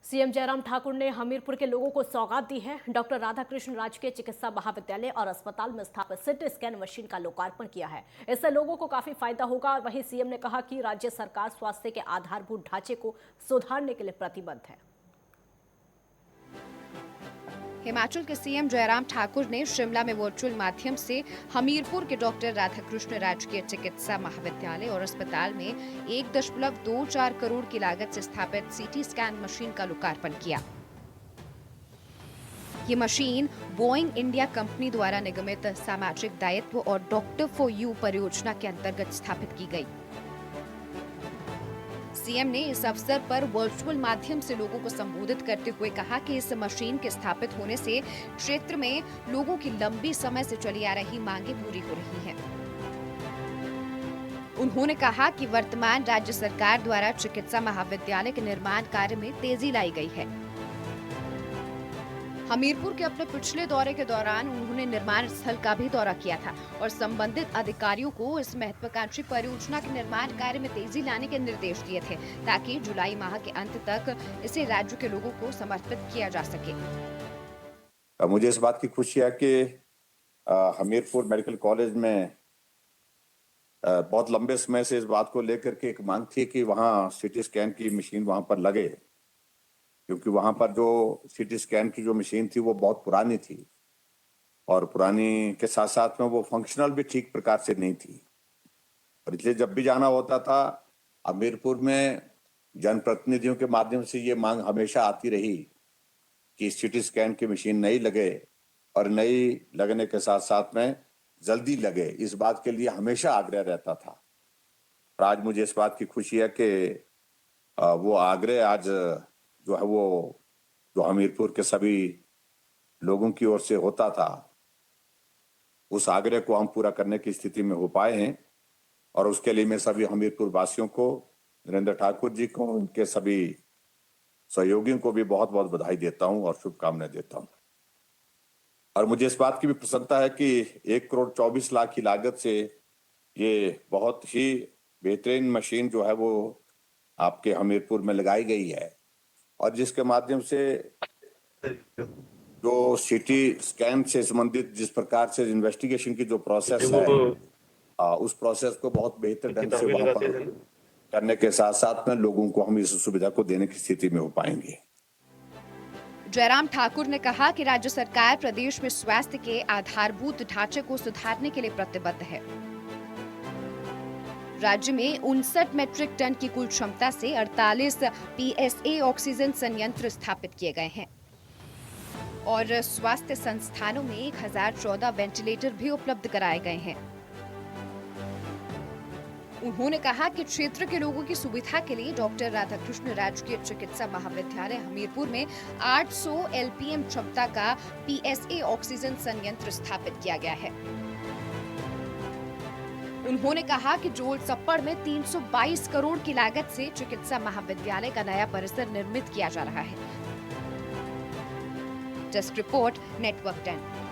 CM Jairam Thakur ने हमीरपुर के लोगों को सौगात दी है। डॉक्टर राधाकृष्ण राजकीय चिकित्सा महाविद्यालय और अस्पताल में स्थापित सिटी स्कैन मशीन का लोकार्पण किया है। इससे लोगों को काफी फायदा होगा। और वहीं सीएम ने कहा कि राज्य सरकार स्वास्थ्य के आधारभूत ढांचे को सुधारने के लिए प्रतिबद्ध है। हिमाचल के सीएम जयराम ठाकुर ने शिमला में वर्चुअल माध्यम से हमीरपुर के डॉक्टर राधाकृष्ण राजकीय चिकित्सा महाविद्यालय और अस्पताल में 1.24 करोड़ की लागत से स्थापित सीटी स्कैन मशीन का लोकार्पण किया। ये मशीन बोइंग इंडिया कंपनी द्वारा निगमित सामाजिक दायित्व और डॉक्टर फॉर यू परियोजना के अंतर्गत स्थापित की गई। सीएम ने इस अवसर पर वर्चुअल माध्यम से लोगों को संबोधित करते हुए कहा कि इस मशीन के स्थापित होने से क्षेत्र में लोगों की लंबी समय से चली आ रही मांगे पूरी हो रही हैं। उन्होंने कहा कि वर्तमान राज्य सरकार द्वारा चिकित्सा महाविद्यालय के निर्माण कार्य में तेजी लाई गई है। हमीरपुर के अपने पिछले दौरे के दौरान उन्होंने निर्माण स्थल का भी दौरा किया था और संबंधित अधिकारियों को इस महत्वाकांक्षी परियोजना के निर्माण कार्य में तेजी लाने के निर्देश दिए थे, ताकि जुलाई माह के अंत तक इसे राज्य के लोगों को समर्पित किया जा सके। मुझे इस बात की खुशी है कि हमीरपुर मेडिकल कॉलेज में बहुत लंबे समय से इस बात को लेकर के एक मांग थी कि वहाँ सिटी स्कैन की मशीन वहां पर लगे, क्योंकि वहां पर जो सीटी स्कैन की जो मशीन थी वो बहुत पुरानी थी और पुरानी के साथ साथ में वो फंक्शनल भी ठीक प्रकार से नहीं थी। और इसलिए जब भी जाना होता था हमीरपुर में जनप्रतिनिधियों के माध्यम से ये मांग हमेशा आती रही कि सीटी स्कैन की मशीन नई लगे और नई लगने के साथ साथ में जल्दी लगे, इस बात के लिए हमेशा आग्रह रहता था। और आज मुझे इस बात की खुशी है कि वो आग्रह आज जो है वो जो हमीरपुर के सभी लोगों की ओर से होता था, उस आग्रह को हम पूरा करने की स्थिति में हो पाए हैं। और उसके लिए मैं सभी हमीरपुर वासियों को, नरेंद्र ठाकुर जी को, उनके सभी सहयोगियों को भी बहुत बहुत बधाई देता हूं और शुभकामनाएं देता हूं। और मुझे इस बात की भी प्रसन्नता है कि 1,24,00,000 की लागत से ये बहुत ही बेहतरीन मशीन जो है वो आपके हमीरपुर में लगाई गई है और जिसके माध्यम से जो सीटी स्कैन से संबंधित जिस प्रकार से इन्वेस्टिगेशन की जो प्रोसेस है, उस प्रोसेस को बहुत बेहतर ढंग से वहां पर करने के साथ साथ में लोगों को हम इस सुविधा को देने की स्थिति में हो पाएंगे। जयराम ठाकुर ने कहा कि राज्य सरकार प्रदेश में स्वास्थ्य के आधारभूत ढांचे को सुधारने के लिए प्रतिबद्ध है। राज्य में 59 मेट्रिक टन की कुल क्षमता से 48 PSA ऑक्सीजन संयंत्र स्थापित किए गए हैं और स्वास्थ्य संस्थानों में 1014 वेंटिलेटर भी उपलब्ध कराए गए हैं। उन्होंने कहा कि क्षेत्र के लोगों की सुविधा के लिए डॉक्टर राधाकृष्ण राजकीय चिकित्सा महाविद्यालय हमीरपुर में 800 LPM क्षमता का PSA ऑक्सीजन संयंत्र स्थापित किया गया है। उन्होंने कहा कि जोल सप्पड़ में 322 करोड़ की लागत से चिकित्सा महाविद्यालय का नया परिसर निर्मित किया जा रहा है। Desk report, network 10।